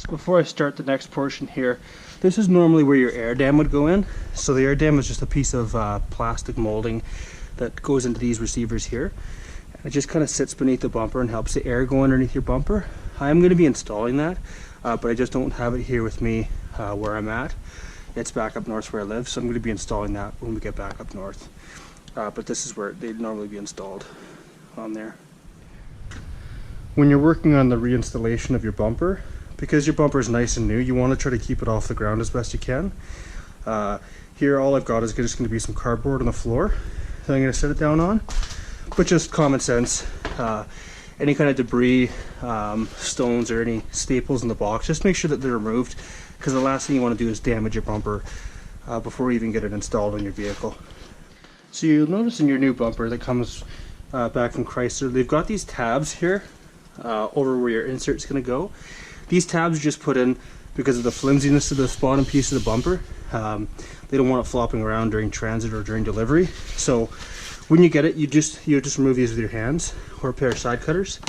So before I start the next portion here, this is normally where your air dam would go in. So the air dam is just a piece of plastic molding that goes into these receivers here. And it just kind of sits beneath the bumper and helps the air go underneath your bumper. I am going to be installing that, but I just don't have it here with me where I'm at. It's back up north where I live, so I'm going to be installing that when we get back up north. But this is where they'd normally be installed, on there. When you're working on the reinstallation of your bumper, because your bumper is nice and new, you want to try to keep it off the ground as best you can. Here all I've got is just going to be some cardboard on the floor that I'm going to set it down on. But just common sense, any kind of debris, stones or any staples in the box, just make sure that they're removed, because the last thing you want to do is damage your bumper before you even get it installed on your vehicle. So you'll notice in your new bumper that comes back from Chrysler, they've got these tabs here over where your insert's going to go. These tabs are just put in because of the flimsiness of the bottom piece of the bumper. They don't want it flopping around during transit or during delivery. So when you get it, you just remove these with your hands or a pair of side cutters.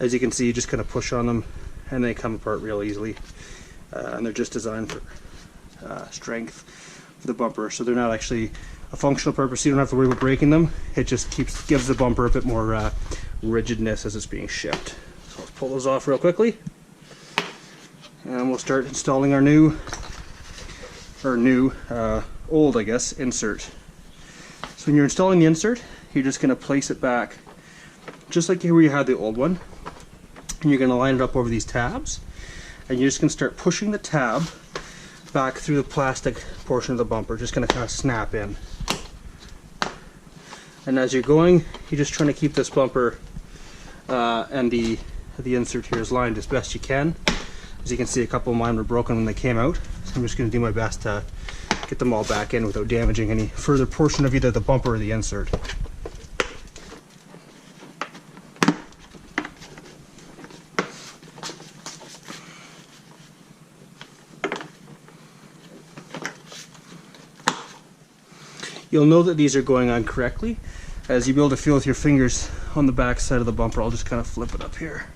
As you can see, you just kind of push on them and they come apart real easily. And they're just designed for strength for the bumper, so they're not actually a functional purpose. You don't have to worry about breaking them. It just gives the bumper a bit more rigidness as it's being shipped. So let's pull those off real quickly, and we'll start installing our old, I guess, insert. So when you're installing the insert, you're just going to place it back just like where you had the old one, and you're going to line it up over these tabs, and you're just going to start pushing the tab back through the plastic portion of the bumper. Just going to kind of snap in. And as you're going, you're just trying to keep this bumper and the insert here is lined as best you can. As you can see, a couple of mine were broken when they came out, so I'm just going to do my best to get them all back in without damaging any further portion of either the bumper or the insert. You'll know that these are going on correctly as you'll be able to feel with your fingers on the back side of the bumper. I'll just kind of flip it up here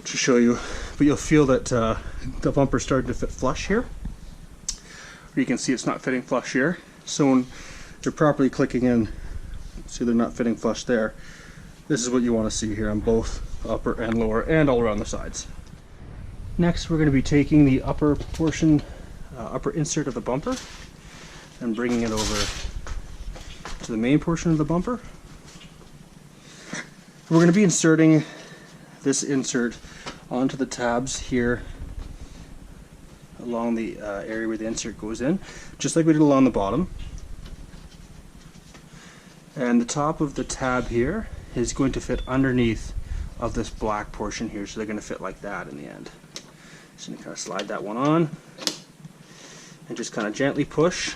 to show you, but you'll feel that the bumper's starting to fit flush here. Or you can see it's not fitting flush here. So when you're properly clicking in, see they're not fitting flush there. This is what you want to see here on both upper and lower and all around the sides. Next, we're going to be taking the upper portion, upper insert of the bumper, and bringing it over to the main portion of the bumper. We're going to be inserting this insert onto the tabs here along the area where the insert goes in, just like we did along the bottom. And the top of the tab here is going to fit underneath of this black portion here, so they're going to fit like that in the end. So you kind of slide that one on and just kind of gently push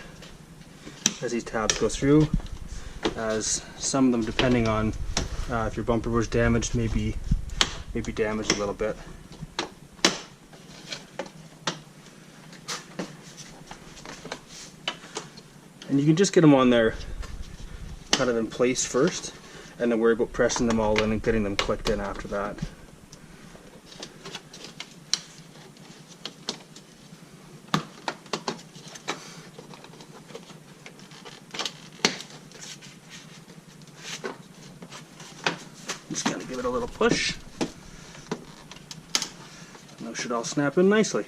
as these tabs go through, as some of them, depending on if your bumper was damaged, may be damaged a little bit. And you can just get them on there kind of in place first, and then worry about pressing them all in and getting them clicked in after that. Just kind of give it a little push. And those should all snap in nicely.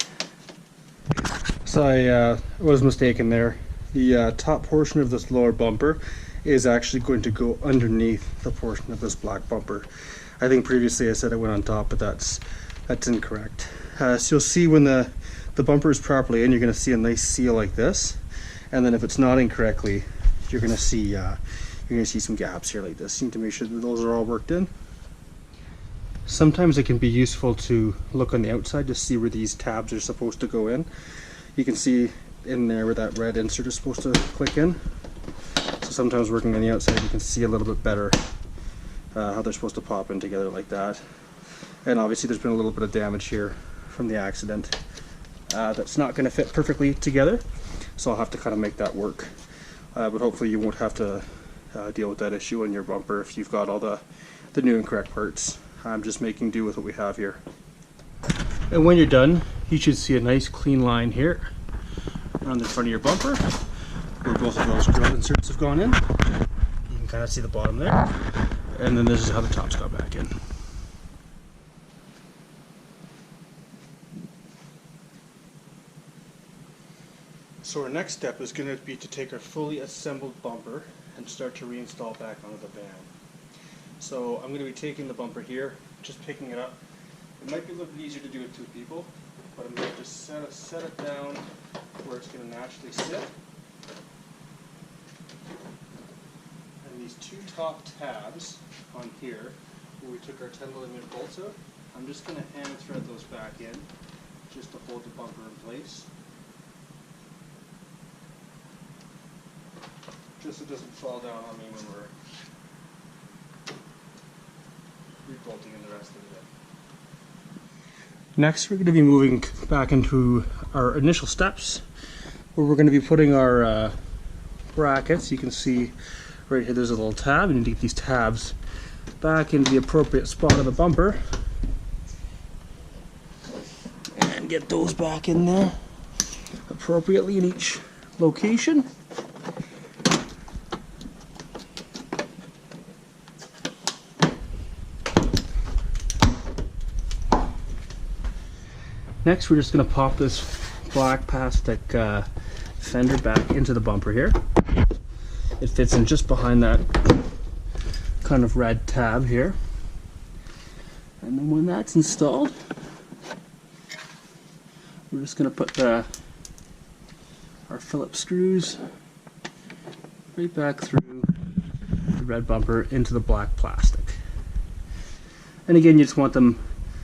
So I was mistaken there. The top portion of this lower bumper is actually going to go underneath the portion of this black bumper. I think previously I said it went on top, but that's incorrect. So you'll see when the bumper is properly in, you're going to see a nice seal like this, and then if it's not in correctly, you're going to see some gaps here like this. You need to make sure that those are all worked in. Sometimes it can be useful to look on the outside to see where these tabs are supposed to go in. You can see in there where that red insert is supposed to click in. So sometimes working on the outside you can see a little bit better how they're supposed to pop in together like that. And obviously there's been a little bit of damage here from the accident that's not going to fit perfectly together, so I'll have to kind of make that work. But hopefully you won't have to deal with that issue on your bumper if you've got all the new and correct parts. I'm just making do with what we have here. And when you're done, you should see a nice clean line here around the front of your bumper where both of those grill inserts have gone in. You can kind of see the bottom there. And then this is how the tops got back in. So our next step is going to be to take our fully assembled bumper and start to reinstall back onto the van. So I'm going to be taking the bumper here, just picking it up. It might be a little bit easier to do with two people, but I'm going to just set it down where it's going to naturally sit. And these two top tabs on here, where we took our 10mm bolts out, I'm just going to hand thread those back in, just to hold the bumper in place. Just so it doesn't fall down on me when we're rebolting in the rest of it. Next, we're going to be moving back into our initial steps, where we're going to be putting our brackets. You can see right here there's a little tab, and you need to get these tabs back into the appropriate spot of the bumper and get those back in there appropriately in each location. Next, we're just going to pop this black plastic fender back into the bumper here. It fits in just behind that kind of red tab here. And then when that's installed, we're just going to put our Phillips screws right back through the red bumper into the black plastic. And again, you just want them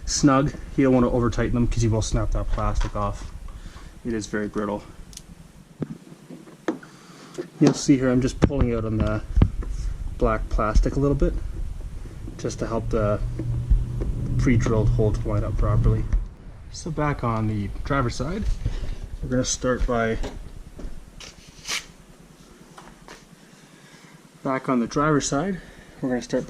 snug. You don't want to over tighten them because you will snap that plastic off. It is very brittle. You'll see here I'm just pulling out on the black plastic a little bit just to help the pre-drilled hole to line up properly. So back on the driver's side, we're going to start by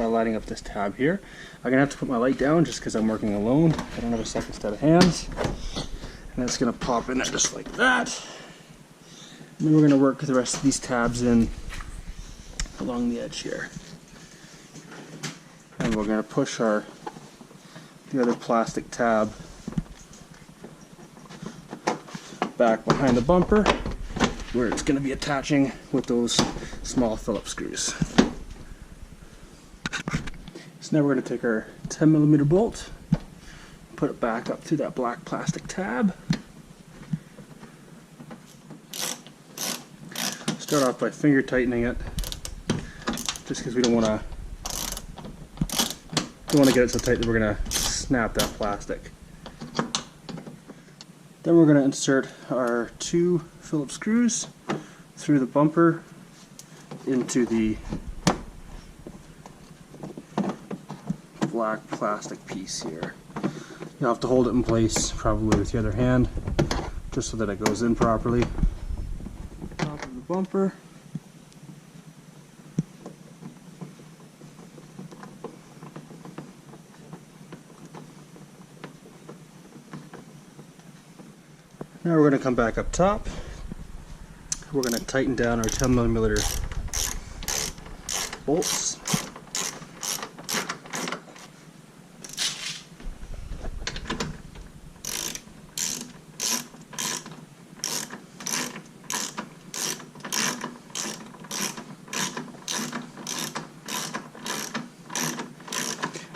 lining up this tab here. I'm going to have to put my light down just because I'm working alone. I don't have a second set of hands. And it's going to pop in there just like that. And then we're going to work the rest of these tabs in along the edge here. And we're going to push the other plastic tab back behind the bumper where it's going to be attaching with those small Phillips screws. So now we're going to take our 10mm bolt, put it back up through that black plastic tab. Start off by finger tightening it, just because we don't want to get it so tight that we're going to snap that plastic. Then we're going to insert our two Phillips screws through the bumper into the black plastic piece here. You'll have to hold it in place probably with the other hand just so that it goes in properly. Top of the bumper. Now we're going to come back up top. We're going to tighten down our 10mm bolts.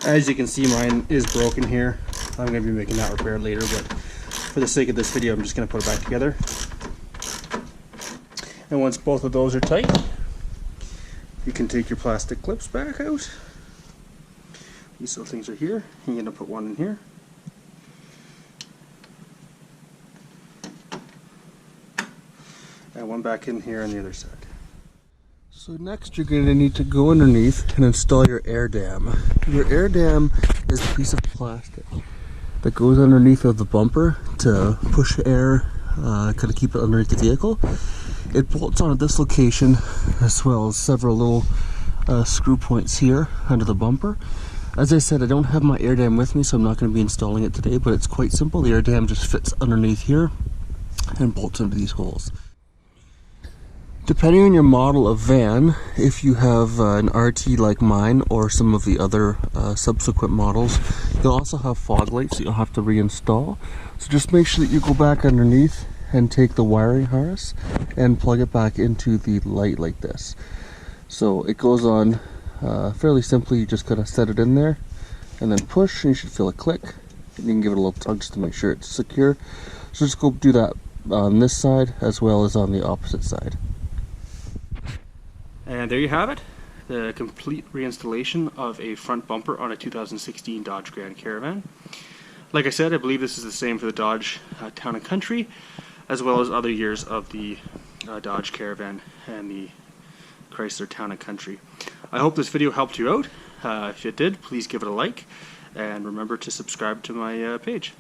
As you can see, mine is broken here. I'm going to be making that repair later, but for the sake of this video, I'm just going to put it back together. And once both of those are tight, you can take your plastic clips back out. These little things are here. You're going to put one in here. And one back in here on the other side. So next you're going to need to go underneath and install your air dam. Your air dam is a piece of plastic that goes underneath of the bumper to push air, kind of keep it underneath the vehicle. It bolts on at this location as well as several little screw points here under the bumper. As I said, I don't have my air dam with me, so I'm not going to be installing it today, but it's quite simple. The air dam just fits underneath here and bolts into these holes. Depending on your model of van, if you have an RT like mine or some of the other subsequent models, you'll also have fog lights that you'll have to reinstall. So just make sure that you go back underneath and take the wiring harness and plug it back into the light like this. So it goes on fairly simply. You just gotta set it in there and then push, and you should feel a click. And you can give it a little tug just to make sure it's secure. So just go do that on this side as well as on the opposite side. And there you have it, the complete reinstallation of a front bumper on a 2016 Dodge Grand Caravan. Like I said, I believe this is the same for the Dodge Town & Country, as well as other years of the Dodge Caravan and the Chrysler Town & Country. I hope this video helped you out. If it did, please give it a like, and remember to subscribe to my page.